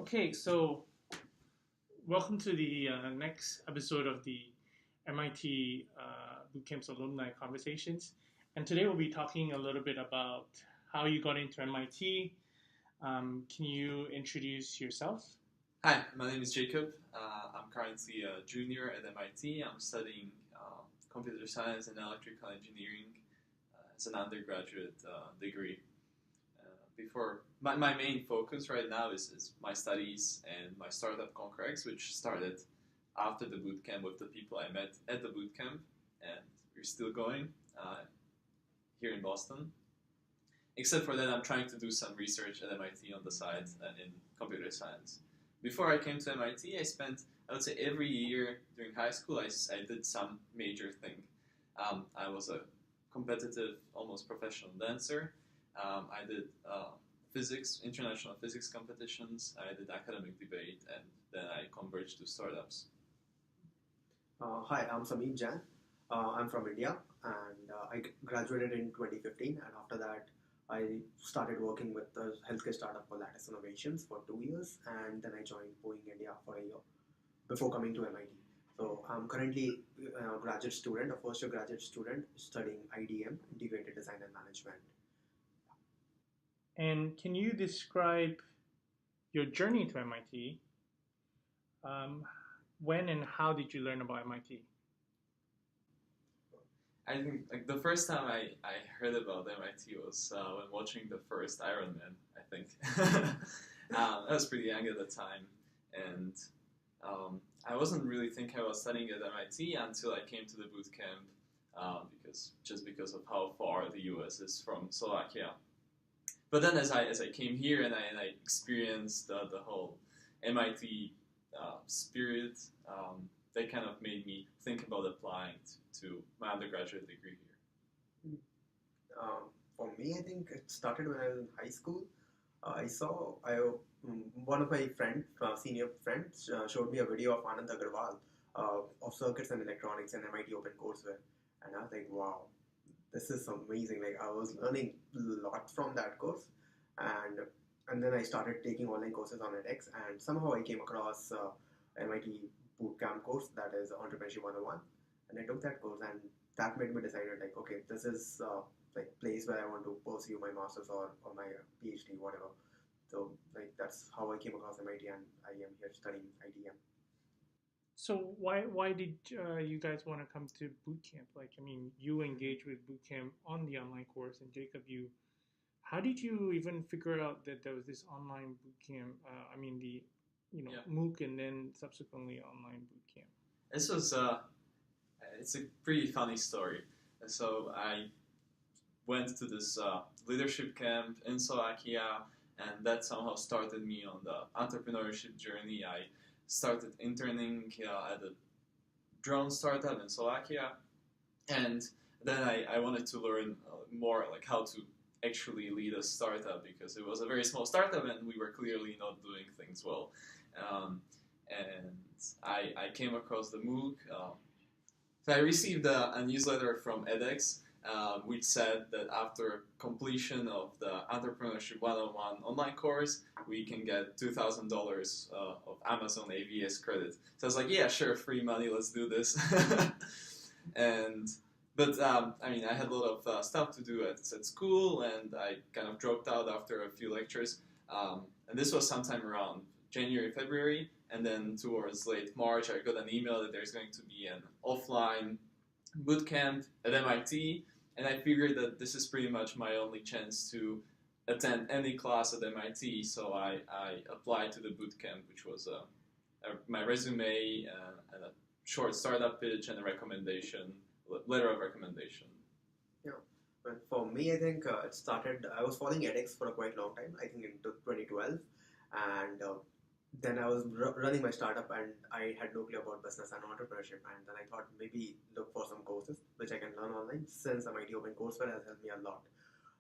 Okay, so welcome to the next episode of the MIT Bootcamps Alumni Conversations. And today we'll be talking a little bit about how you got into MIT. Can you introduce yourself? Hi, my name is Jakub. I'm currently a junior at MIT. I'm studying computer science and electrical engineering as an undergraduate degree. Before my main focus right now is my studies and my startup Concrex, which started after the bootcamp with the people I met at the bootcamp, and we're still going here in Boston. Except for that, I'm trying to do some research at MIT on the side in computer science. Before I came to MIT, I would say every year during high school, I did some major thing. I was a competitive, almost professional dancer. I did international physics competitions. I did academic debate, and then I converged to startups. Hi, I'm Samip Jain. I'm from India, and I graduated in 2015. And after that, I started working with a healthcare startup called Lattice Innovations for 2 years, and then I joined Boeing India for a year before coming to MIT. So I'm currently a graduate student, a first-year graduate student studying IDM, Integrated Design and Management. And can you describe your journey to MIT? When and how did you learn about MIT? I think the first time I heard about MIT was when watching the first Iron Man, I think. I was pretty young at the time, and I wasn't really thinking about studying at MIT until I came to the bootcamp because of how far the US is from Slovakia. But then as I came here and I experienced the whole MIT spirit, that kind of made me think about applying to my undergraduate degree here. For me, I think it started when I was in high school. One of my senior friends, showed me a video of Anand Agarwal of circuits and electronics and MIT OpenCourseware, and I was like, wow, this is amazing. Like, I was learning a lot from that course, and then I started taking online courses on edX, and somehow I came across MIT Bootcamp course, that is Entrepreneurship 101, and I took that course, and that made me decide, like, okay, this is like place where I want to pursue my master's or my PhD, whatever. So like that's how I came across MIT, and I am here studying IDM. So why did you guys want to come to bootcamp? Like, I mean, you engaged with bootcamp on the online course, and Jakub, how did you even figure out that there was this online bootcamp? MOOC, and then subsequently online bootcamp. This was it's a pretty funny story. So I went to this leadership camp in Slovakia, and that somehow started me on the entrepreneurship journey. I started interning at a drone startup in Slovakia, and then I wanted to learn more, like how to actually lead a startup, because it was a very small startup and we were clearly not doing things well. And I came across the MOOC. So I received a newsletter from edX, which said that after completion of the Entrepreneurship 101 online course, we can get $2,000 of Amazon AVS credit. So I was like, yeah, sure, free money, let's do this. I had a lot of stuff to do at school, and I kind of dropped out after a few lectures. And this was sometime around January, February, and then towards late March, I got an email that there's going to be an offline bootcamp at MIT, and I figured that this is pretty much my only chance to attend any class at MIT, so I applied to the bootcamp, which was my resume and a short startup pitch and a letter of recommendation. Yeah, but for me, I think it started, I was following edX for a quite long time, I think into 2012, and then I was running my startup, and I had no clue about business and entrepreneurship, and then I thought maybe look for some courses which I can learn online, since MIT OpenCourseware has helped me a lot.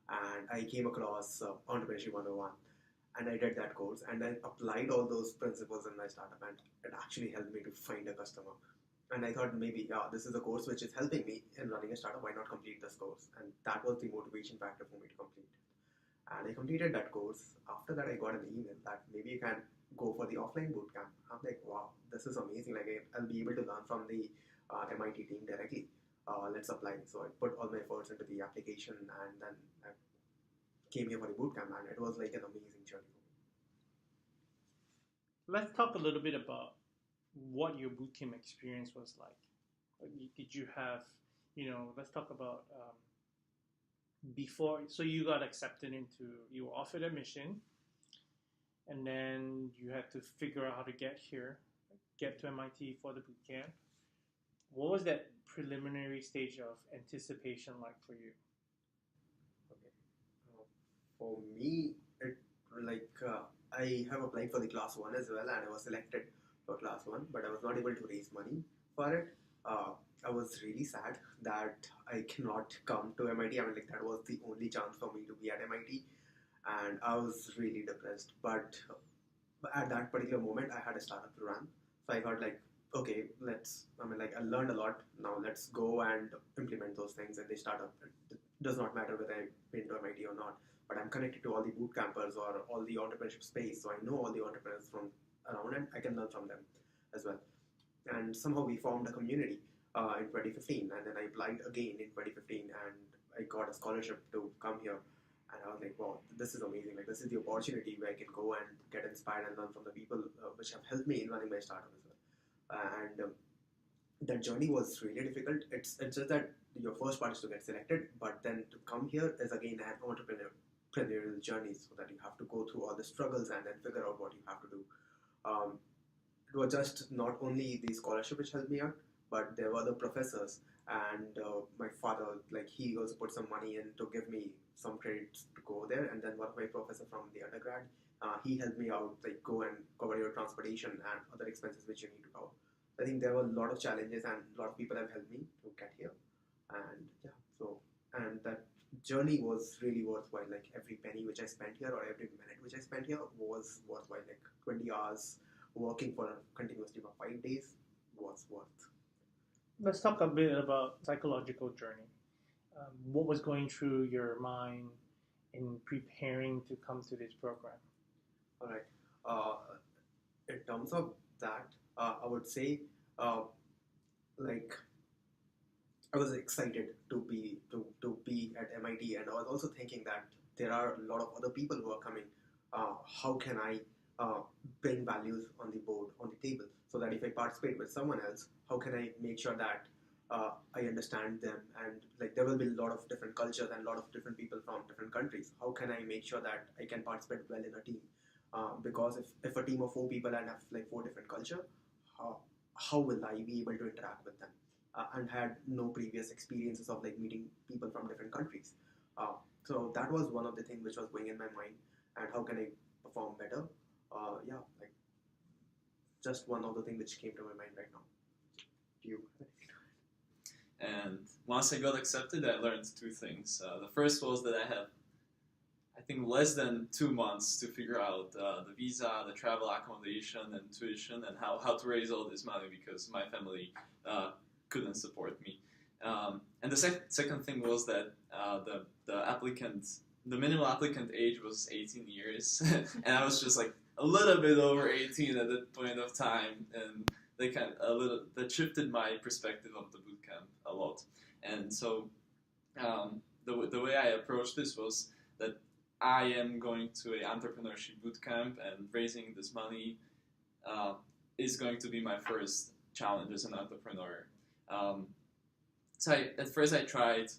And I came across Entrepreneurship 101, and I did that course, and I applied all those principles in my startup, and it actually helped me to find a customer. And I thought maybe, this is a course which is helping me in running a startup, why not complete this course? And that was the motivation factor for me to complete it. And I completed that course. After that, I got an email that maybe you can go for the offline bootcamp. I'm like, wow, this is amazing. Like I'll be able to learn from the MIT team directly. Let's apply. So I put all my efforts into the application, and then I came here for the bootcamp, and it was like an amazing journey for me. Let's talk a little bit about what your bootcamp experience was like. Did you have, let's talk about before. So you got accepted you were offered admission, and then you had to figure out how to get to MIT for the bootcamp. What was that preliminary stage of anticipation like for you? Okay. For me, I have applied for the class 1 as well, and I was selected for class 1, but I was not able to raise money for it. I was really sad that I cannot come to MIT. I mean, like, that was the only chance for me to be at MIT, and I was really depressed. But at that particular moment, I had a startup to run, so I thought, like, okay, I learned a lot. Now let's go and implement those things in the startup. It does not matter whether I've been to MIT or not, but I'm connected to all the boot campers or all the entrepreneurship space, so I know all the entrepreneurs from around, and I can learn from them as well. And somehow we formed a community in 2015, and then I applied again in 2015, and I got a scholarship to come here. And I was like, wow, this is amazing. Like, this is the opportunity where I can go and get inspired and learn from the people which have helped me in running my startup as well. That journey was really difficult. It's just that your first part is to get selected, but then to come here is again an entrepreneurial journey, so that you have to go through all the struggles and then figure out what you have to do. It was just not only the scholarship which helped me out, but there were other professors, and my father, like, he also put some money in to give me some credits to go there, and then one of my professor from the undergrad, he helped me out, like, go and cover your transportation and other expenses which you need to cover. I think there were a lot of challenges, and a lot of people have helped me to get here, and and that journey was really worthwhile. Like, every penny which I spent here or every minute which I spent here was worthwhile. Like, 20 hours working for continuously for 5 days was worth. Let's talk a bit about psychological journey. What was going through your mind in preparing to come to this program? All right. In terms of that, I would say, like, I was excited to be at MIT, and I was also thinking that there are a lot of other people who are coming. How can I bring values on the board, on the table, so that if I participate with someone else, how can I make sure that I understand them, and, like, there will be a lot of different cultures and a lot of different people from different countries. How can I make sure that I can participate well in a team? Because if a team of 4 people and have, like, 4 different culture, how will I be able to interact with them? And had no previous experiences of, like, meeting people from different countries. So that was one of the things which was going in my mind, and how can I perform better? Like, just one of the things which came to my mind right now. Do you? And once I got accepted, I learned 2 things. The first was that I had, I think, less than 2 months to figure out the visa, the travel accommodation, and tuition, and how to raise all this money, because my family couldn't support me. And the second thing was that the minimum applicant age was 18 years, and I was just, like, a little bit over 18 at that point of time, and that shifted my perspective of the bootcamp a lot. And so the way I approached this was that I am going to an entrepreneurship bootcamp, and raising this money is going to be my first challenge as an entrepreneur. So at first I tried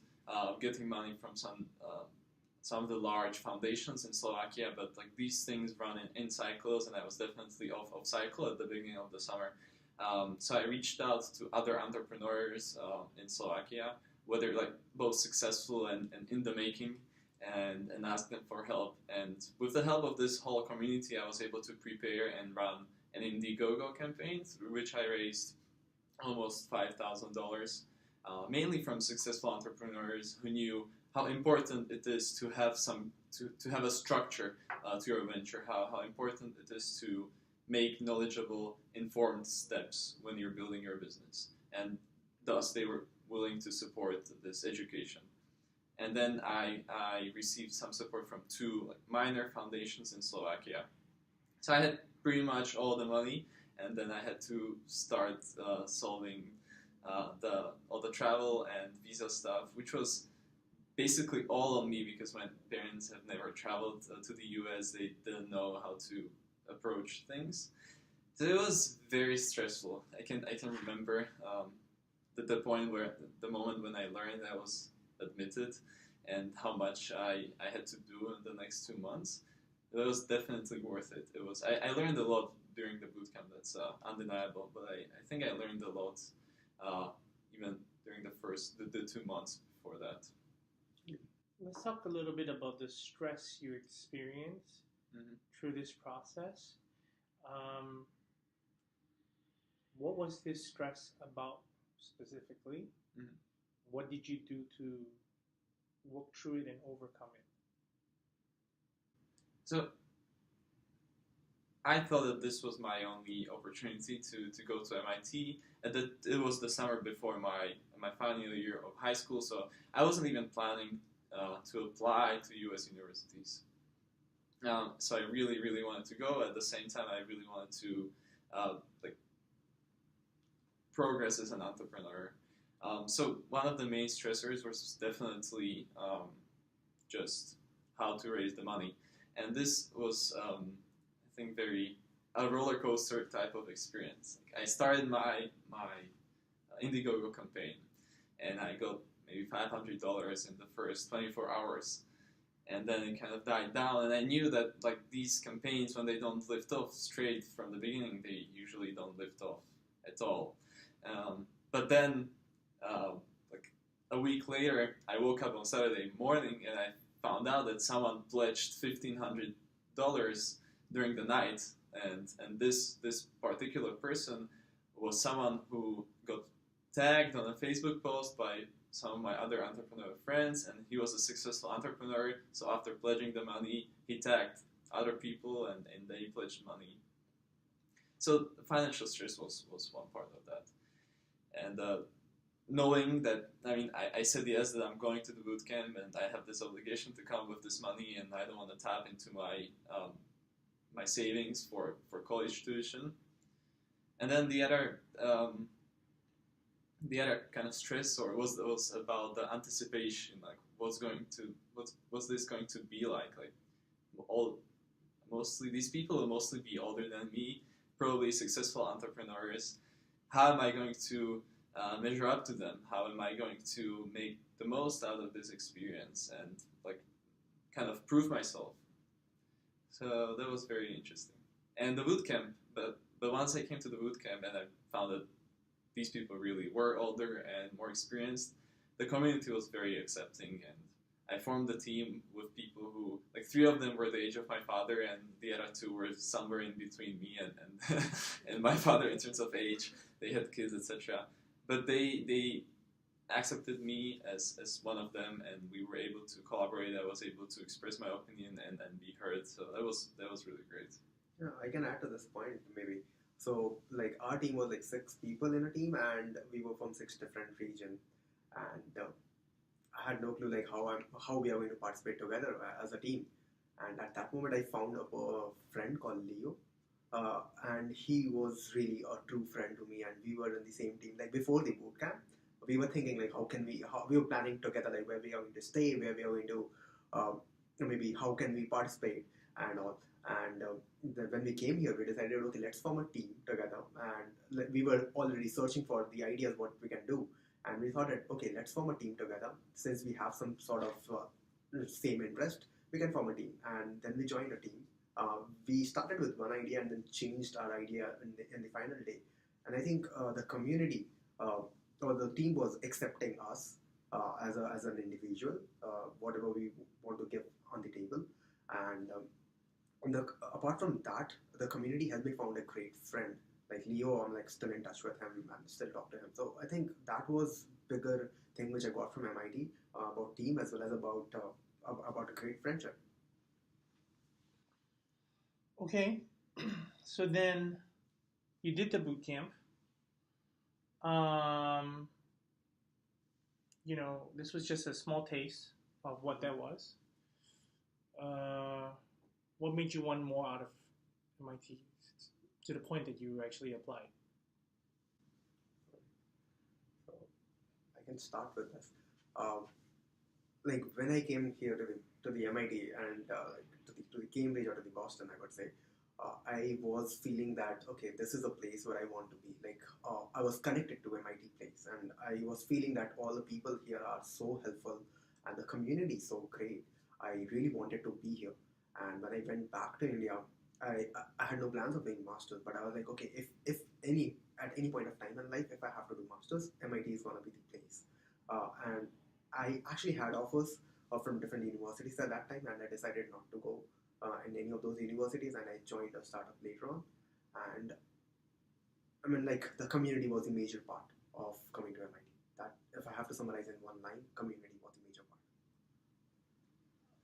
getting money from some of the large foundations in Slovakia, but, like, these things run in cycles, and I was definitely off cycle at the beginning of the summer. So I reached out to other entrepreneurs in Slovakia, whether, like, both successful and in the making, and asked them for help. And with the help of this whole community, I was able to prepare and run an Indiegogo campaign, through which I raised almost $5,000, mainly from successful entrepreneurs who knew how important it is to have to have a structure to your venture, how important it is to make knowledgeable, informed steps when you're building your business, and thus they were willing to support this education. And then I received some support from two like minor foundations in Slovakia. So I had pretty much all the money, and then I had to start solving all the travel and visa stuff, which was basically all on me because my parents have never traveled to the US. They didn't know how to approach things. So it was very stressful. I can remember the point where the moment when I learned I was admitted and how much I had to do in the next 2 months. It was definitely worth it. It was I learned a lot during the bootcamp. That's undeniable. But I think I learned a lot even during the 2 months before that. Let's talk a little bit about the stress you experience through this process. What was this stress about specifically? What did you do to work through it and overcome it? So I thought that this was my only opportunity to go to MIT, and that it was the summer before my final year of high school, so I wasn't even planning to apply to US universities. So I really, really wanted to go. At the same time, I really wanted to like progress as an entrepreneur. So one of the main stressors was definitely just how to raise the money, and this was I think a roller coaster type of experience. Like I started my Indiegogo campaign, and I got maybe $500 in the first 24 hours. And then it kind of died down, and I knew that like these campaigns, when they don't lift off straight from the beginning, they usually don't lift off at all. But then, like a week later, I woke up on Saturday morning and I found out that someone pledged $1,500 during the night, and this particular person was someone who got tagged on a Facebook post by some of my other entrepreneur friends, and he was a successful entrepreneur. So after pledging the money, he tagged other people, and they pledged money. So the financial stress was one part of that. And knowing that, I said yes, that I'm going to the bootcamp, and I have this obligation to come with this money, and I don't want to tap into my savings for college tuition. And then the other kind of stress was about the anticipation, like what's this going to be like mostly these people will mostly be older than me, probably successful entrepreneurs. How am I going to measure up to them? How am I going to make the most out of this experience and like kind of prove myself? So that was very interesting. And the bootcamp, but once I came to the bootcamp and I found that these people really were older and more experienced, the community was very accepting, and I formed a team with people who, like 3 of them were the age of my father, and the other 2 were somewhere in between me and and my father in terms of age. They had kids, etc. But they accepted me as one of them, and we were able to collaborate. I was able to express my opinion and be heard. So that was really great. Yeah, I can add to this point maybe. So like our team was like 6 people in a team, and we were from 6 different regions, and I had no clue like how we are going to participate together as a team. And at that moment, I found a friend called Leo, and he was really a true friend to me. And we were in the same team. Like before the bootcamp, we were thinking like how we were planning together, like where we are going to stay, where we are going to maybe how can we participate and all. And when we came here, we decided, okay, let's form a team together. And we were already searching for the ideas what we can do. And we thought that, okay, let's form a team together. Since we have some sort of same interest, we can form a team. And then we joined a team. We started with one idea and then changed our idea in the final day. And I think the community or the team was accepting us as an individual, whatever we want to give on the table. And apart from that, the community helped me found a great friend. Like Leo, I'm like still in touch with him and still talk to him. So I think that was bigger thing which I got from MIT about team as well as about a great friendship. Okay, so then you did the boot camp. This was just a small taste of what that was. What made you want more out of MIT to the point that you actually applied? So I can start with this. Like when I came here to the MIT and to the Cambridge or to the Boston, I would say, I was feeling that okay, this is a place where I want to be. Like I was connected to MIT place, and I was feeling that all the people here are so helpful, and the community is so great. I really wanted to be here. And when I went back to India, I had no plans of doing masters, but I was like, okay, if any at any point of time in life, if I have to do masters, MIT is gonna be the place. And I actually had offers from different universities at that time, and I decided not to go in any of those universities, and I joined a startup later on. And I mean, like the community was a major part of coming to MIT. That if I have to summarize in one line, community was a major part.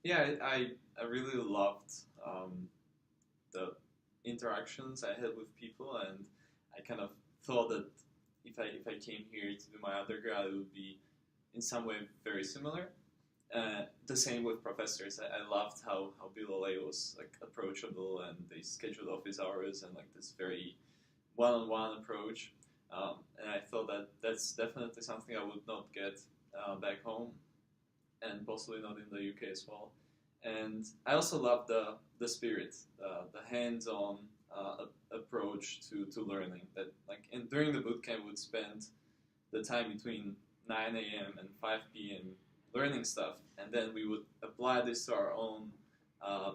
Yeah, I really loved the interactions I had with people, and I kind of thought that if I came here to do my undergrad, it would be in some way very similar. The same with professors. I loved how Bill was like approachable, and they scheduled office hours and like this very one-on-one approach. And I thought that that's definitely something I would not get back home, and possibly not in the UK as well. And I also love the spirit, the hands-on approach to learning. That like during the bootcamp, we would spend the time between 9 a.m. and 5 p.m. learning stuff, and then we would apply this to our own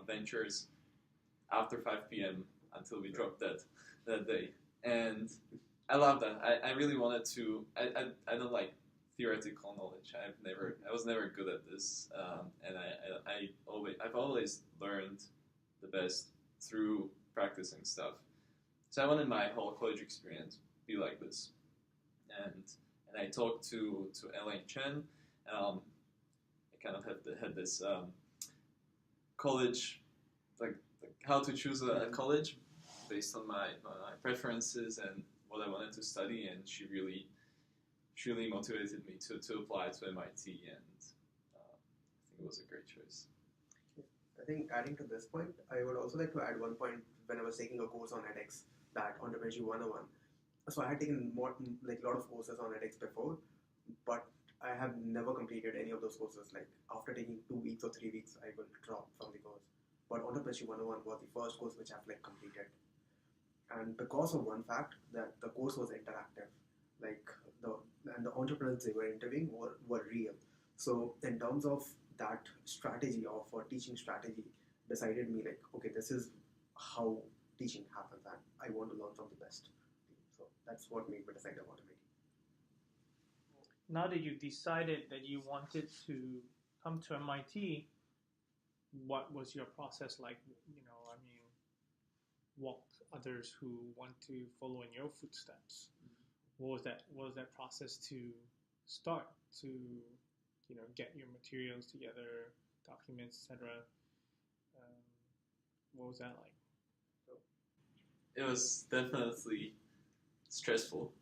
ventures after 5 p.m. until we dropped that day. And I love that. I really wanted to. I don't like theoretical knowledge. I was never good at this, and I've always learned the best through practicing stuff. So I wanted my whole college experience to be like this, and I talked to Elaine Chen. I kind of had this college, like how to choose a college based on my preferences and what I wanted to study, and she really motivated me to apply to MIT, and I think it was a great choice. I think adding to this point, I would also like to add one point when I was taking a course on edX, that Entrepreneurship 101. So I had taken a lot of courses on edX before, but I have never completed any of those courses. Like after taking 2 weeks or 3 weeks, I will drop from the course. But Entrepreneurship 101 was the first course which I've completed. And because of one fact that the course was interactive, and the entrepreneurs they were interviewing were real. So in terms of that strategy of teaching strategy, decided me like, okay, this is how teaching happens, and I want to learn from the best. So that's what made me decide about MIT. Now that you decided that you wanted to come to MIT, what was your process like? Walk others who want to follow in your footsteps. What was that process to start to get your materials together, documents, etc. What was that like? It was definitely stressful,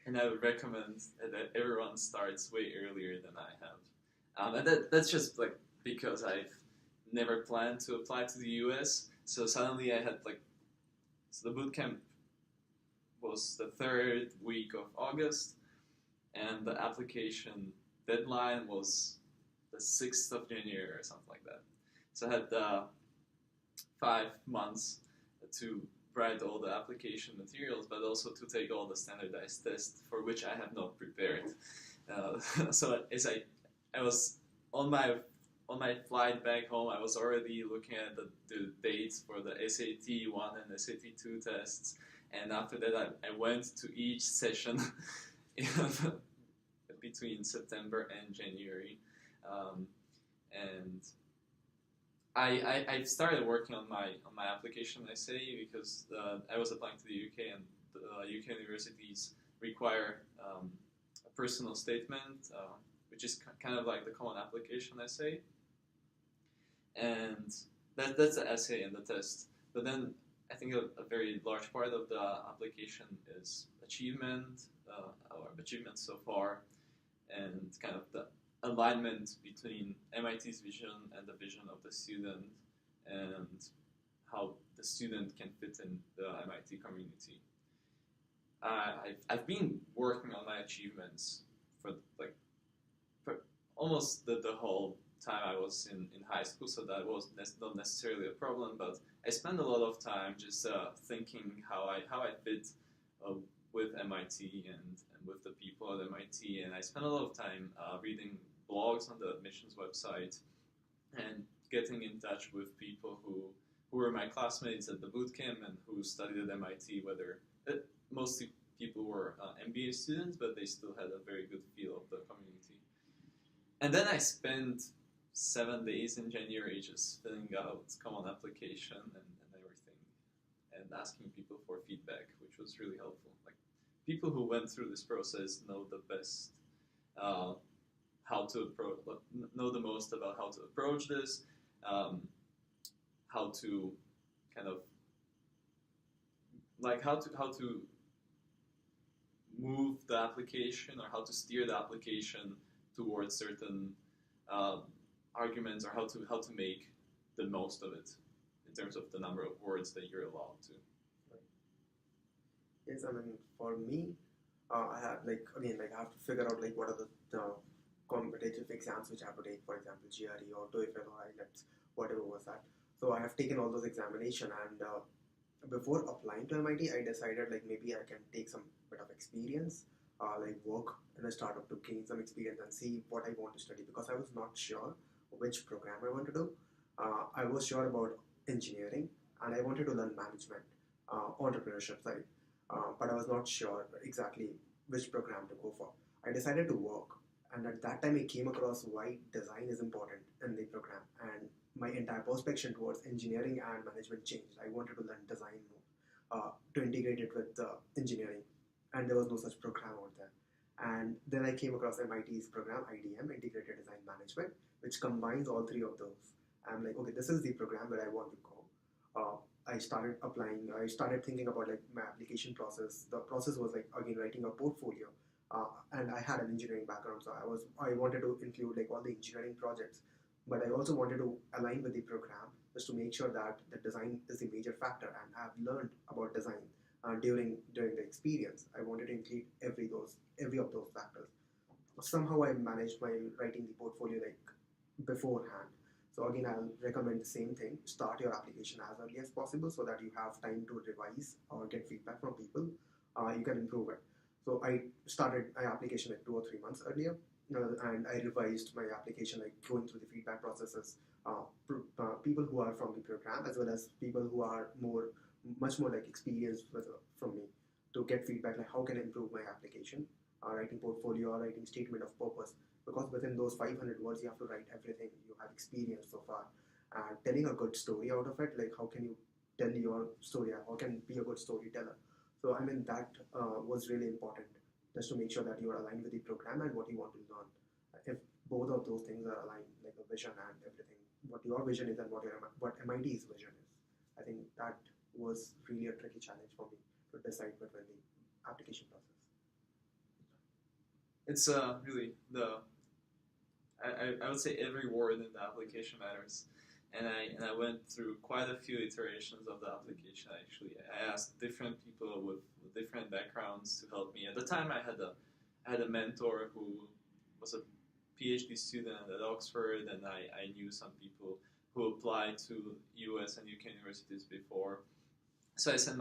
and I would recommend that everyone starts way earlier than I have. And that's just like because I've never planned to apply to the US. So suddenly I had so the bootcamp was the 3rd week of August, and the application deadline was the 6th of January or something like that. So I had 5 months to write all the application materials, but also to take all the standardized tests for which I have not prepared. So as I was on my flight back home, I was already looking at the dates for the SAT 1 and SAT 2 tests, and after that I went to each session between September and January, and I started working on my application essay because I was applying to the UK, and the UK universities require a personal statement, which is kind of like the common application essay. And that's the essay and the test. But then I think a very large part of the application is achievement, or achievements so far, and kind of alignment between MIT's vision and the vision of the student, and how the student can fit in the MIT community. I've been working on my achievements for almost the whole time I was in high school, so that was not necessarily a problem, but I spent a lot of time just thinking how I fit with MIT and with the people at MIT, and I spent a lot of time reading blogs on the admissions website and getting in touch with people who were my classmates at the bootcamp and who studied at MIT, whether mostly people were MBA students, but they still had a very good feel of the community. And then I spent 7 days in January just filling out common application and everything, and asking people for feedback, which was really helpful. Like, people who went through this process know the best, know the most about how to approach this, how to kind of like how to move the application, or how to steer the application towards certain arguments, or how to make the most of it in terms of the number of words that you're allowed to. Yes, I mean, for me, I have I have to figure out what are the competitive exams which I have to take, for example, GRE or TOEFL or IELTS, whatever was that. So I have taken all those examinations, and before applying to MIT, I decided maybe I can take some bit of experience, work in a startup to gain some experience and see what I want to study, because I was not sure which program I want to do. I was sure about engineering, and I wanted to learn management, entrepreneurship side, but I was not sure exactly which program to go for. I decided to work, and at that time I came across why design is important in the program, and my entire perspective towards engineering and management changed. I wanted to learn design more, to integrate it with engineering, and there was no such program out there. And then I came across MIT's program, IDM, Integrated Design Management, which combines all three of those. I'm like, okay, this is the program where I want to go. I started applying. I started thinking about my application process. The process was again writing a portfolio, and I had an engineering background, so I wanted to include all the engineering projects, but I also wanted to align with the program just to make sure that the design is a major factor, and I've learned about design during the experience. I wanted to include every of those factors. Somehow I managed my writing the portfolio beforehand. So again, I'll recommend the same thing. Start your application as early as possible so that you have time to revise or get feedback from people. You can improve it. So I started my application 2 or 3 months earlier, and I revised my application going through the feedback processes. People who are from the program, as well as people who are much more experienced from me, to get feedback how can I improve my application, writing portfolio or writing statement of purpose, because within those 500 words you have to write everything you have experienced so far, and telling a good story out of it, how can you tell your story, how can be a good storyteller. So I mean that was really important, just to make sure that you are aligned with the program and what you want to learn. If both of those things are aligned, the vision and everything, what your vision is and what MIT's vision is, I think that was really a tricky challenge for me to decide between the application process. It's really I would say every word in the application matters, and I went through quite a few iterations of the application. Actually, I asked different people with different backgrounds to help me. At the time, I had a mentor who was a PhD student at Oxford, and I knew some people who applied to US and UK universities before. So I sent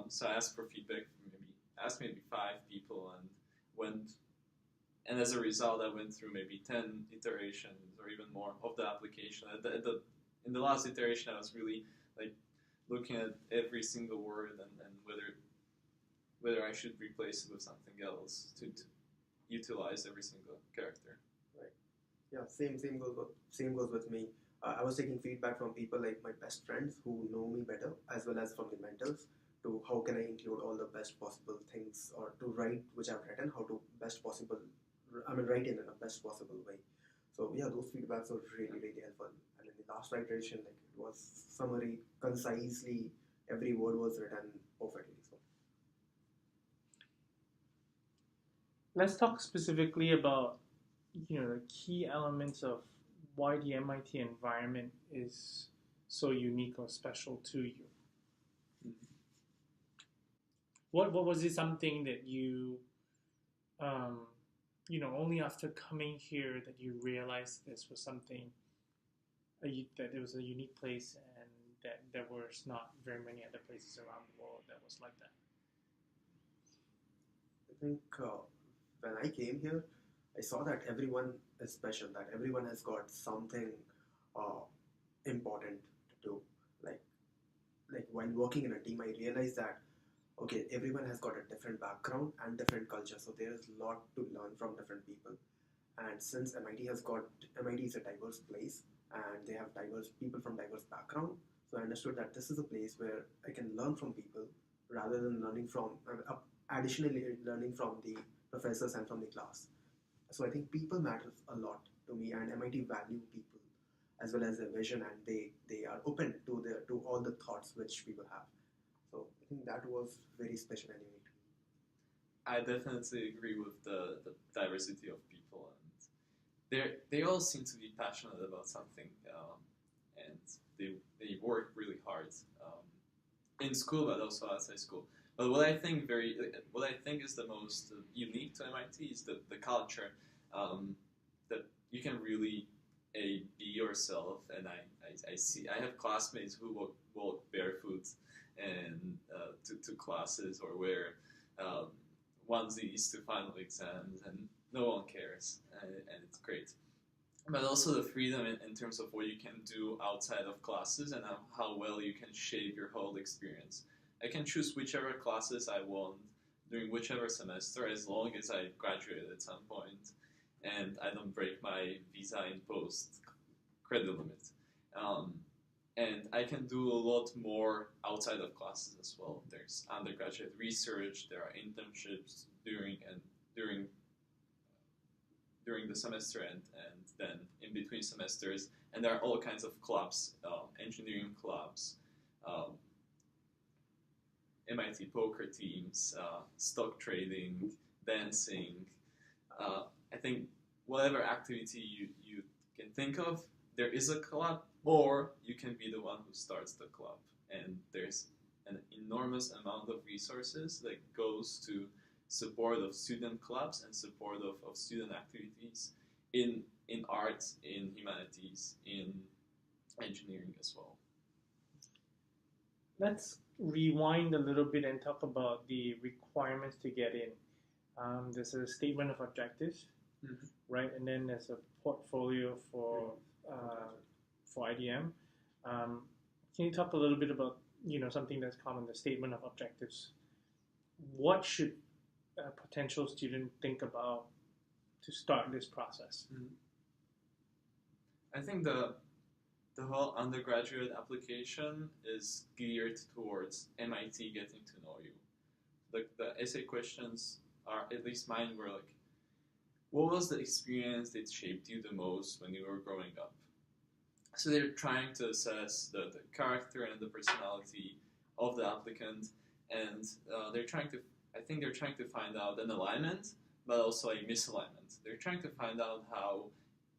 so I asked for feedback from maybe 5 people, and as a result, I went through maybe 10 iterations or even more of the application. In the last iteration, I was really looking at every single word and whether I should replace it with something else to utilize every single character. Right. Yeah. Same goes with me. I was taking feedback from people like my best friends who know me better, as well as from the mentors, to how can I include all the best possible things, or to write which I've written, how to write in a best possible way. So yeah, those feedbacks were really, really helpful. And in the last iteration, it was summary, concisely, every word was written perfectly. So let's talk specifically about the key elements of why the MIT environment is so unique or special to you. What was it something that you only after coming here that you realized this was something that it was a unique place and that there was not very many other places around the world that was like that? I think when I came here, I saw that everyone is special, that everyone has got something important to do. Like while working in a team, I realized that okay, everyone has got a different background and different culture, so there is a lot to learn from different people. And since MIT is a diverse place, and they have diverse people from diverse background, so I understood that this is a place where I can learn from people rather than additionally learning from the professors and from the class. So I think people matter a lot to me, and MIT value people as well as their vision, and they are open to all the thoughts which people have. So I think that was very special and unique. I definitely agree with the diversity of people, and they all seem to be passionate about something, and they work really hard in school, but also outside school. But what I think is the most unique to MIT is the culture, that you can really be yourself, and I have classmates who walk barefoot and to classes, or wear onesies to final exams, and no one cares, and it's great. But also the freedom in terms of what you can do outside of classes, and how well you can shape your whole experience. I can choose whichever classes I want during whichever semester, as long as I graduate at some point and I don't break my visa imposed credit limit. And I can do a lot more outside of classes as well. There's undergraduate research, there are internships during the semester, and then in between semesters, and there are all kinds of clubs, engineering clubs, MIT poker teams, stock trading, dancing. I think whatever activity you can think of, there is a club, or you can be the one who starts the club. And there's an enormous amount of resources that goes to support of student clubs and support of student activities in arts, in humanities, in engineering as well. Let's rewind a little bit and talk about the requirements to get in. There's a statement of objectives, right? And then there's a portfolio for IDM. Can you talk a little bit about something that's common, the statement of objectives? What should a potential student think about to start this process? I think the whole undergraduate application is geared towards MIT getting to know you. The essay questions are, at least mine, were like, what was the experience that shaped you the most when you were growing up? So they're trying to assess the character and the personality of the applicant, and they're trying to find out an alignment, but also a misalignment. They're trying to find out how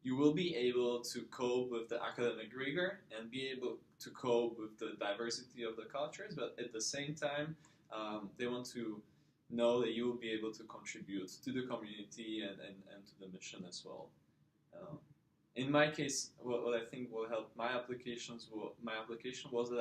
you will be able to cope with the academic rigor and be able to cope with the diversity of the cultures, but at the same time, they want to know that you will be able to contribute to the community and to the mission as well. In my case, what I think will help my application was that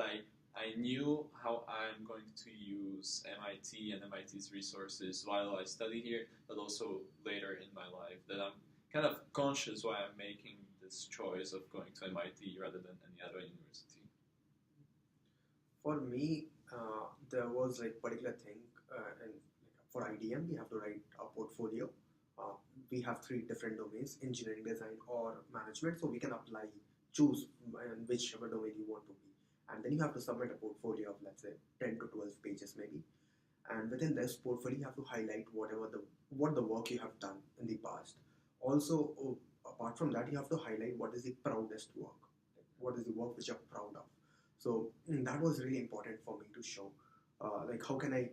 I knew how I'm going to use MIT and MIT's resources while I study here, but also later in my life, that I'm kind of conscious why I'm making this choice of going to MIT rather than any other university. For me, there was like particular thing, and for IDM, we have to write a portfolio. We have 3 different domains: engineering, design, or management. So we can choose whichever domain you want to be. And then you have to submit a portfolio of, let's say, 10 to 12 pages maybe. And within this portfolio, you have to highlight what the work you have done in the past. Also, apart from that, you have to highlight what is the proudest work. What is the work which you're proud of. So that was really important for me to show. How can I,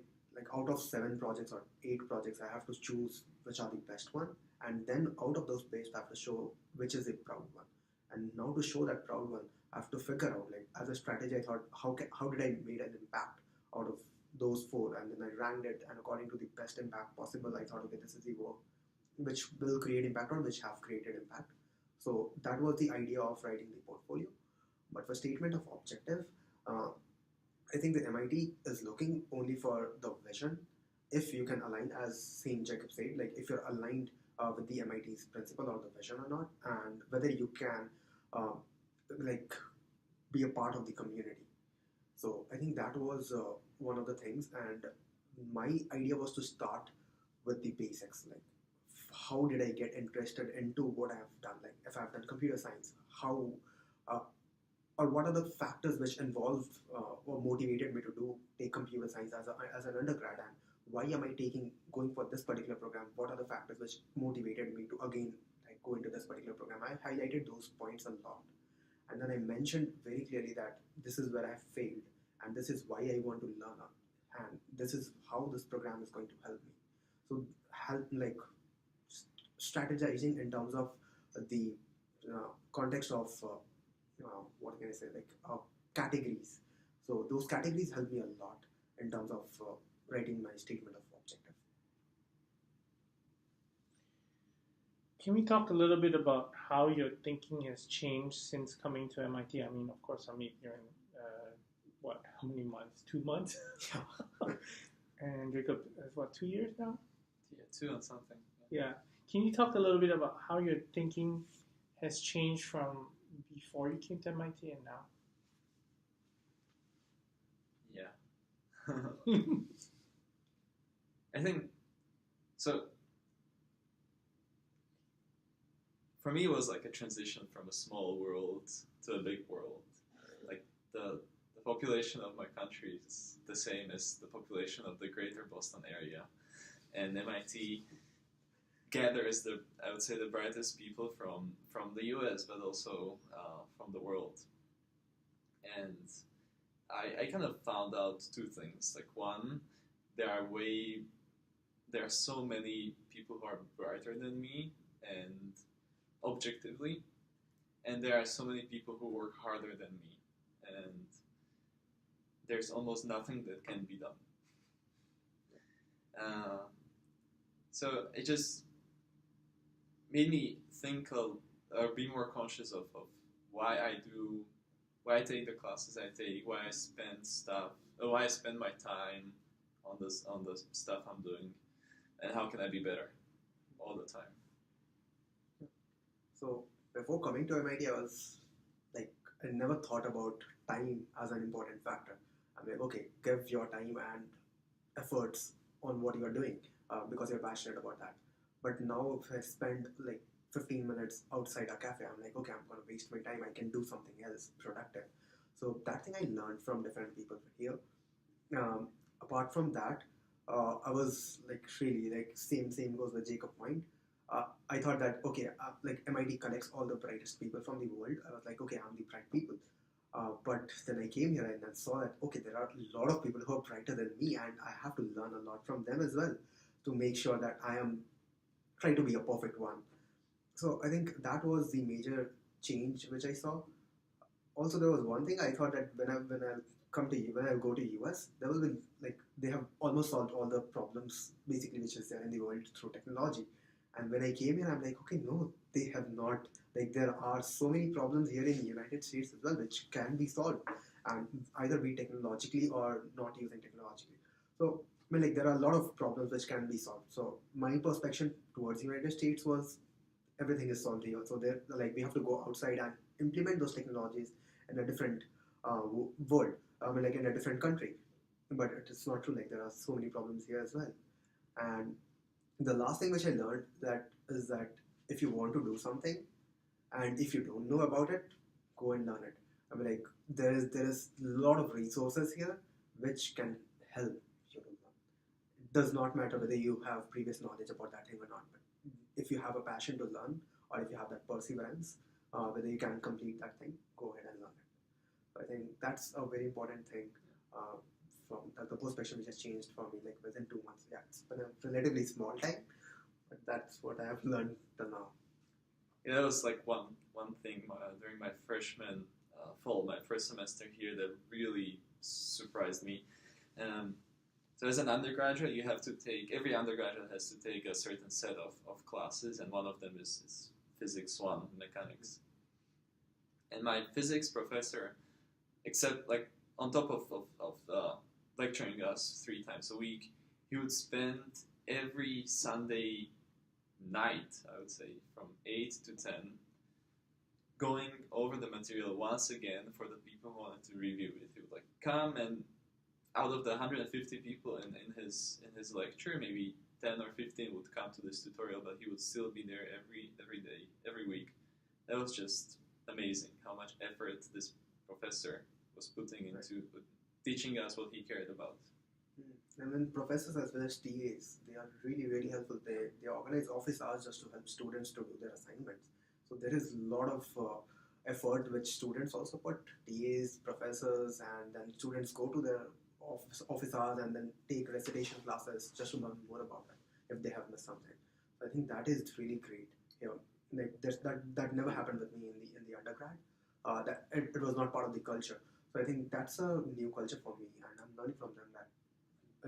out of 7 projects or 8 projects, I have to choose which are the best one, and then out of those plays I have to show which is a proud one. And now to show that proud one, I have to figure out, like, as a strategy, I thought, how did I made an impact out of those four, and then I ranked it, and according to the best impact possible, I thought, okay, this is the work which will create impact or which have created impact. So that was the idea of writing the portfolio. But for statement of objective, I think the MIT is looking only for the vision. If you can align, as Samip Jakub said, like if you're aligned with the MIT's principle or the vision or not, and whether you can like be a part of the community. So I think that was one of the things, and my idea was to start with the basics, like how did I get interested into what I have done, like if I've done computer science, how or what are the factors which involved or motivated me to take computer science as an undergrad, and why am I going for this particular program? What are the factors which motivated me to again like go into this particular program? I highlighted those points a lot, and then I mentioned very clearly that this is where I failed, and this is why I want to learn, and this is how this program is going to help me. So help like strategizing in terms of the context of what can I say, like categories. So those categories help me a lot in terms of writing my statement of objective. Can we talk a little bit about how your thinking has changed since coming to MIT? I mean, of course, Samip, you're in how many months? 2 months? Yeah. And Jacob is 2 years now? Yeah, 2 and something. Yeah. Can you talk a little bit about how your thinking has changed from before you came to MIT and now? Yeah. I think, so for me it was like a transition from a small world to a big world. Like the population of my country is the same as the population of the greater Boston area. And MIT gathers I would say the brightest people from the US, but also from the world. And I kind of found out 2 things. Like one, there are so many people who are brighter than me and objectively, and there are so many people who work harder than me, and there's almost nothing that can be done. So it just made me think or be more conscious of why I take the classes I take, why I spend my time on the stuff I'm doing, and how can I be better all the time. So before coming to MIT, I never thought about time as an important factor. I'm like, okay, give your time and efforts on what you're doing because you're passionate about that. But now if I spend like 15 minutes outside a cafe, I'm like, okay, I'm going to waste my time. I can do something else productive. So that thing I learned from different people here. Apart from that, I was like really like same goes with Jacob point. I thought that okay, like MIT connects all the brightest people from the world. I was like, okay, I'm the bright people. But then I came here and then saw that okay, there are a lot of people who are brighter than me, and I have to learn a lot from them as well to make sure that I am trying to be a perfect one. So I think that was the major change which I saw. Also, there was one thing I thought that when I go to US, there will be like they have almost solved all the problems basically which is there in the world through technology. And when I came here, I'm like, okay, no, they have not. Like there are so many problems here in the United States as well which can be solved, and either be technologically or not using technologically. So I mean, like there are a lot of problems which can be solved. So my perspective towards the United States was everything is solved here. So there, like we have to go outside and implement those technologies in a different world. I mean, like in a different country. But it's not true. Like there are so many problems here as well. And the last thing which I learned is that if you want to do something, and if you don't know about it, go and learn it. I mean, like there is a lot of resources here which can help you to learn. It does not matter whether you have previous knowledge about that thing or not. But if you have a passion to learn, or if you have that perseverance, whether you can complete that thing, go ahead and learn it. So I think that's a very important thing from the perspective which has changed for me, like within 2 months. Yeah, it's been a relatively small time, But that's what I have learned till now. Yeah, that was like one thing during my freshman fall, my first semester here, that really surprised me. Um, so as an undergraduate, you have to take, every undergraduate has to take a certain set of classes, and one of them is physics 1, mechanics. And my physics professor, except like on top of lecturing us 3 times a week, he would spend every Sunday night, I would say, from 8 to 10, going over the material once again for the people who wanted to review it. He would like come, and out of the 150 people in his lecture, maybe 10 or 15 would come to this tutorial, but he would still be there every day, every week. That was just amazing how much effort this professor was putting into teaching us what he cared about. And then professors as well as TAs, they are really helpful. They organize office hours just to help students to do their assignments. So there is a lot of effort which students also put. TAs, professors, and then students go to their office hours and then take recitation classes just to learn more about it if they have missed something. So I think that is really great. Like that never happened with me in the undergrad. That it was not part of the culture. So I think that's a new culture for me, and I'm learning from them that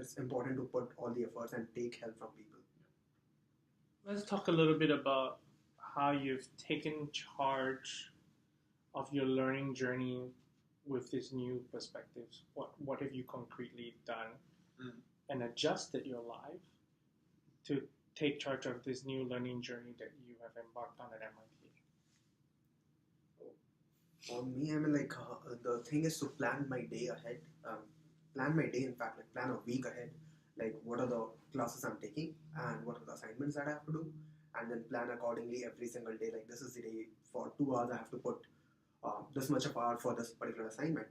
it's important to put all the efforts and take help from people. Let's talk a little bit about how you've taken charge of your learning journey with these new perspectives. What have you concretely done and adjusted your life to take charge of this new learning journey that you have embarked on at MIT? For me, I mean, like the thing is to plan my day ahead. Plan my day, in fact, like plan a week ahead. Like what are the classes I'm taking and what are the assignments that I have to do, and then plan accordingly every single day. Like this is the day for 2 hours I have to put this much of hour for this particular assignment,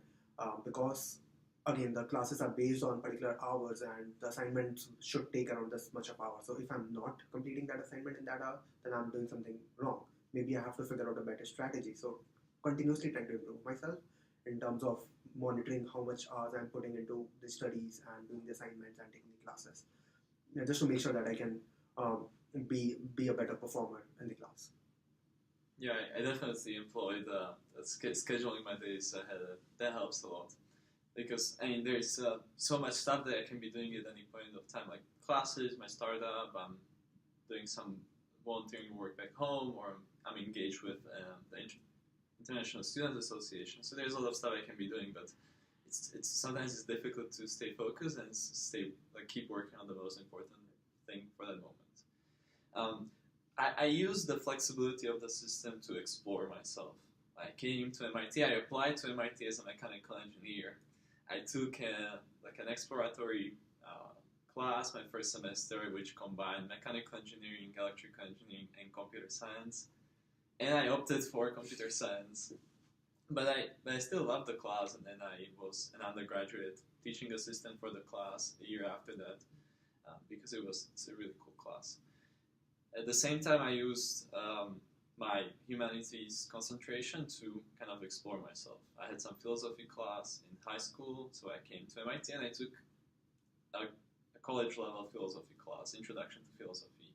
because again the classes are based on particular hours and the assignments should take around this much of hour. So if I'm not completing that assignment in that hour, then I'm doing something wrong. Maybe I have to figure out a better strategy. So continuously trying to improve myself in terms of monitoring how much hours I'm putting into the studies and doing the assignments and taking the classes, just to make sure that I can be a better performer in the class. Yeah, I definitely employ the scheduling my days ahead. That helps a lot, because I mean there's so much stuff that I can be doing at any point of time, like classes, my startup. I'm doing some volunteering work back home, or I'm engaged with the International Student Association. So there's a lot of stuff I can be doing, but it's sometimes it's difficult to stay focused and keep working on the most important thing for that moment. I use the flexibility of the system to explore myself. I came to MIT. I applied to MIT as a mechanical engineer. I took an exploratory class my first semester, which combined mechanical engineering, electrical engineering, and computer science. And I opted for computer science, but I still loved the class, and then I was an undergraduate teaching assistant for the class a year after that, because it's a really cool class. At the same time, I used my humanities concentration to kind of explore myself. I had some philosophy class in high school, so I came to MIT and I took a college-level philosophy class, Introduction to Philosophy.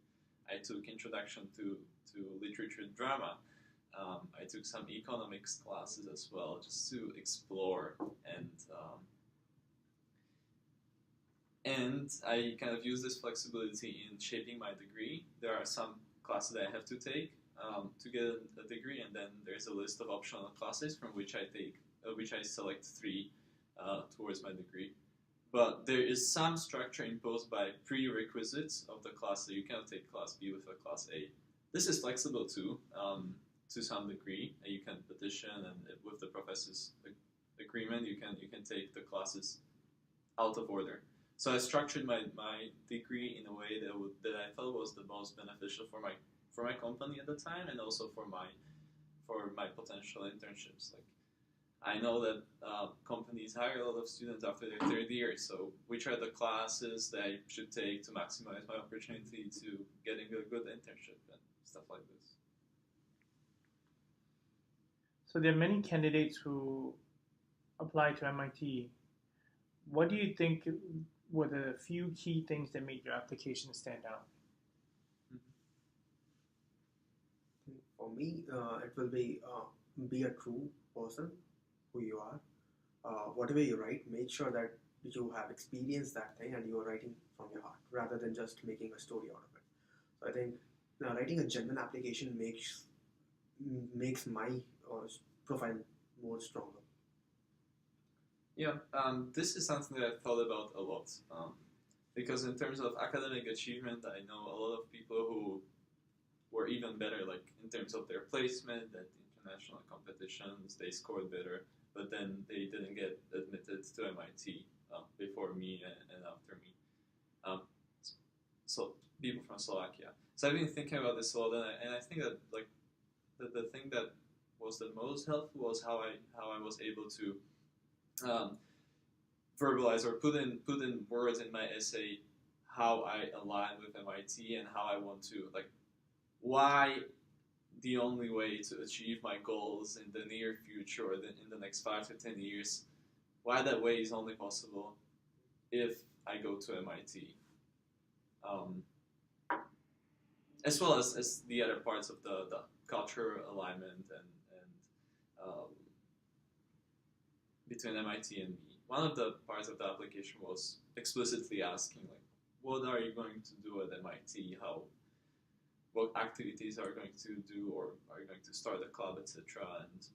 I took Introduction to Literature and Drama. I took some economics classes as well, just to explore, and I kind of use this flexibility in shaping my degree. There are some classes that I have to take to get a degree, and then there's a list of optional classes from which I select 3 towards my degree. But there is some structure imposed by prerequisites of the class, so you cannot take class B with a class A. This is flexible too, to some degree. You can petition, and with the professor's agreement, you can take the classes out of order. So I structured my degree in a way that I thought was the most beneficial for my company at the time, and also for my potential internships. Like, I know that companies hire a lot of students after their 3rd year, so which are the classes that I should take to maximize my opportunity to getting a good internship and stuff like this. So there are many candidates who apply to MIT. What do you think were the few key things that made your application stand out? For me, it will be a true person who you are. Whatever you write, make sure that you have experienced that thing and you are writing from your heart rather than just making a story out of it. So I think writing a genuine application makes my profile more stronger. Yeah, this is something that I've thought about a lot. Because in terms of academic achievement, I know a lot of people who were even better, like in terms of their placement at international competitions, they scored better, but then they didn't get admitted to MIT before me and after me. So people from Slovakia. So I've been thinking about this a lot, and I think that like the thing that was the most helpful was how I was able to verbalize or put in words in my essay how I align with MIT and how I want to, like, why the only way to achieve my goals in the near future or in the next 5 to 10 years, why that way is only possible if I go to MIT. As well as the other parts of the cultural alignment and between MIT and me. One of the parts of the application was explicitly asking, like, what are you going to do at MIT? What activities are you going to do, or are you going to start a club, etc. And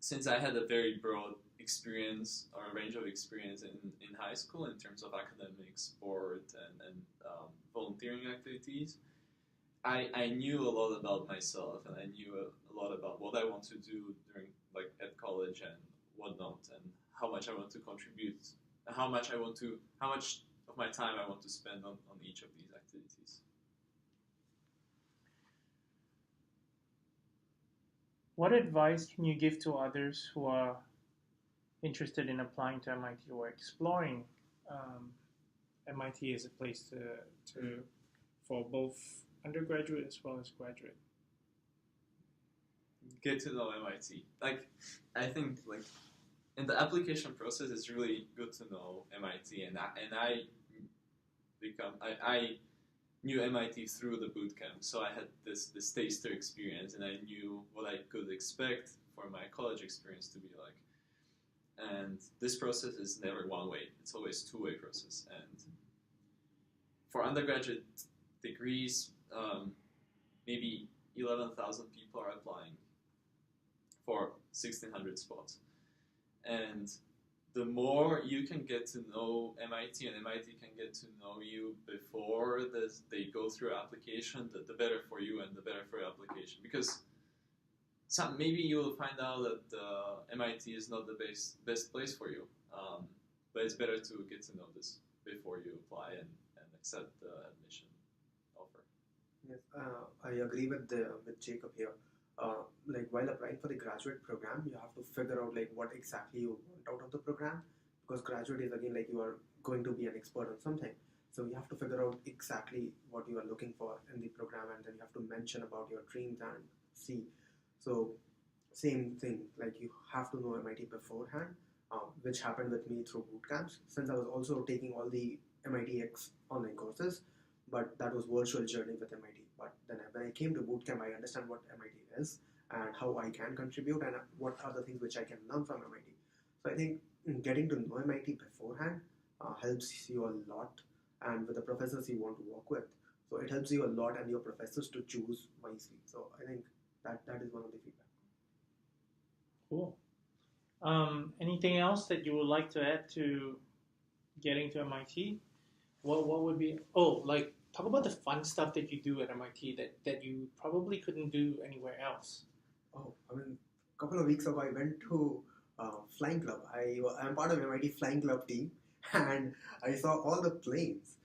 since I had a very broad experience or a range of experience in high school in terms of academics, sport, and volunteering activities, I knew a lot about myself, and I knew a lot about what I want to do at college and whatnot, and how much I want to contribute, and how much of my time I want to spend on each of these activities. What advice can you give to others who are interested in applying to MIT or exploring MIT as a place for both undergraduate as well as graduate? Get to know MIT. I think in the application process, it's really good to know MIT, and I knew MIT through the bootcamp, so I had this taster experience, and I knew what I could expect for my college experience to be like. And this process is never one way; it's always two-way process. And for undergraduate degrees, maybe 11,000 people are applying for 1,600 spots. And the more you can get to know MIT and MIT can get to know you before they go through application, the better for you and the better for your application. Because maybe you'll find out that MIT is not the best place for you, but it's better to get to know this before you apply and accept the admission offer. Yes, I agree with Jacob here. While applying for the graduate program, you have to figure out what exactly you want out of the program, because graduate is again you are going to be an expert on something. So you have to figure out exactly what you are looking for in the program, and then you have to mention about your dreams and see. So same thing, you have to know MIT beforehand, which happened with me through bootcamps, since I was also taking all the MIT X online courses, but that was virtual journey with MIT. But then when I came to bootcamp, I understand what MIT is and how I can contribute and what are the things which I can learn from MIT. So I think getting to know MIT beforehand helps you a lot, and with the professors you want to work with. So it helps you a lot and your professors to choose wisely. So I think that is one of the feedback. Cool. Anything else that you would like to add to getting to MIT? What would be, talk about the fun stuff that you do at MIT that you probably couldn't do anywhere else. A couple of weeks ago I went to Flying Club. I'm part of MIT Flying Club team, and I saw all the planes.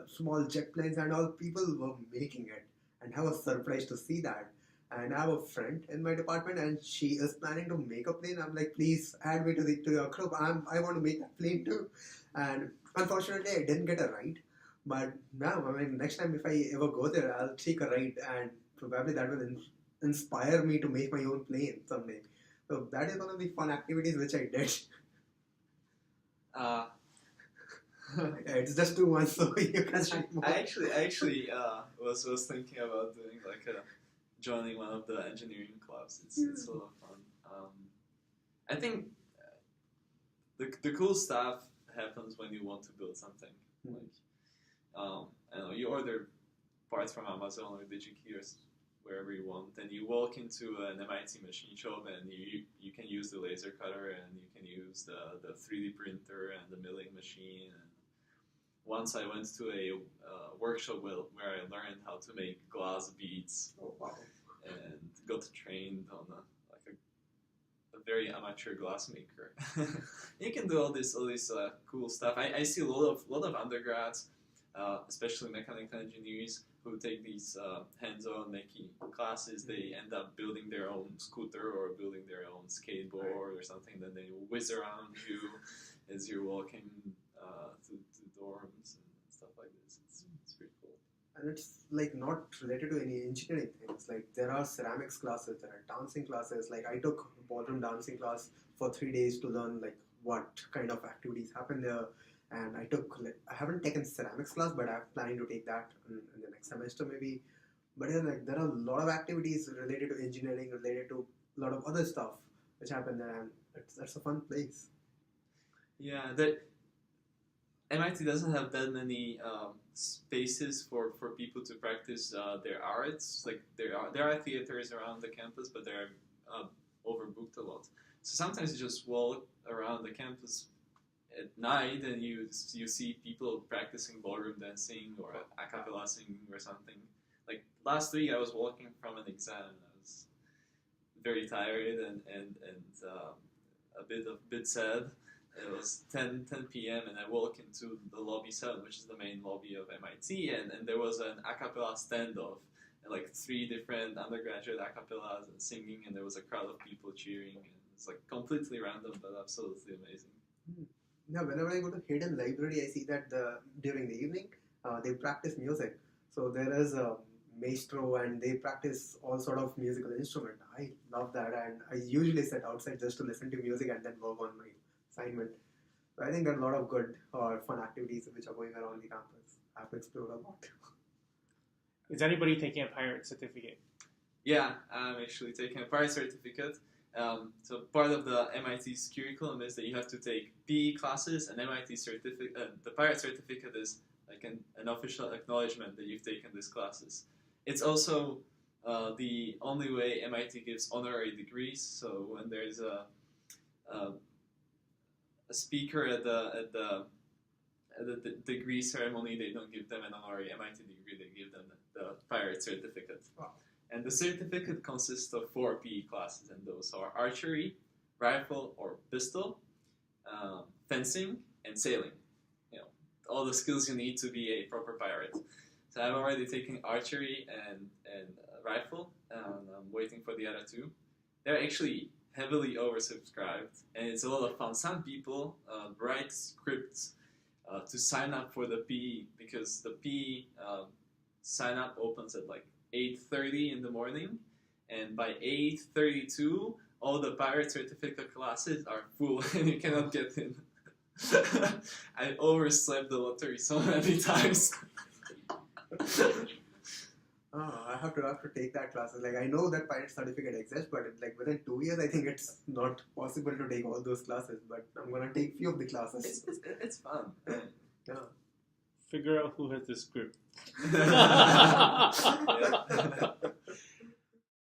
Small jet planes and all, people were making it, and I was surprised to see that. And I have a friend in my department, and she is planning to make a plane. I'm like, please add me to your group. I want to make that plane too. And unfortunately, I didn't get a ride. But now, next time if I ever go there, I'll take a ride, and probably that will inspire me to make my own plane someday. So that is one of the fun activities which I did. It's just 2 months, so you can stream more. I actually was thinking about doing joining one of the engineering clubs. It's a lot of fun. I think the cool stuff happens when you want to build something. You order parts from Amazon or DigiKey or wherever you want, and you walk into an MIT machine shop, and you can use the laser cutter, and you can use the 3D printer and the milling machine. And once I went to a workshop where I learned how to make glass beads. Oh, wow. And got trained on a very amateur glass maker. You can do all this cool stuff. I see a lot of undergrads, especially mechanical engineers, who take these hands-on making classes. They end up building their own scooter or building their own skateboard or something. Then they whiz around you as you're walking to dorms and stuff like this. It's pretty cool. And it's not related to any engineering things. There are ceramics classes, there are dancing classes. I took ballroom dancing class for 3 days to learn what kind of activities happen there. And I haven't taken ceramics class, but I'm planning to take that in the next semester maybe. But there are a lot of activities related to engineering, related to a lot of other stuff which happen there, and that's a fun place. Yeah, MIT doesn't have that many spaces for people to practice their arts. There are theaters around the campus, but they're overbooked a lot. So sometimes you just walk around the campus at night and you see people practicing ballroom dancing or a cappella singing or something. Last week I was walking from an exam and I was very tired and a bit sad. It was 10 p.m. and I walked into the lobby 7, which is the main lobby of MIT, and there was an a cappella standoff, and 3 different undergraduate a cappellas and singing, and there was a crowd of people cheering, and it's completely random but absolutely amazing. Yeah, whenever I go to Hidden Library, I see that during the evening they practice music. So there is a maestro and they practice all sort of musical instrument. I love that, and I usually sit outside just to listen to music and then work on my assignment. So I think there are a lot of good or fun activities which are going around the campus. I have to explore a lot. Is anybody taking a pirate certificate? Yeah, I'm actually taking a pirate certificate. So part of the MIT's curriculum is that you have to take PE classes, and MIT certificate. The pirate certificate is an official acknowledgement that you've taken these classes. It's also the only way MIT gives honorary degrees. So when there's a speaker at the degree ceremony, they don't give them an honorary MIT degree, they give them the pirate certificate. Wow. And the certificate consists of 4 PE classes, and those are archery, rifle or pistol, fencing, and sailing. All the skills you need to be a proper pirate. So I'm already taking archery and rifle, and I'm waiting for the other 2. They're actually heavily oversubscribed, and it's a lot of fun. Some people write scripts to sign up for the PE, because the PE sign up opens at 8:30 in the morning, and by 8:32 all the pirate certificate classes are full and you cannot get in. I overslept the lottery so many times. I have to take that classes. I know that pirate certificate exists, but within 2 years, I think it's not possible to take all those classes. But I'm gonna take few of the classes. It's fun. Yeah. Figure out who has the script. Yeah.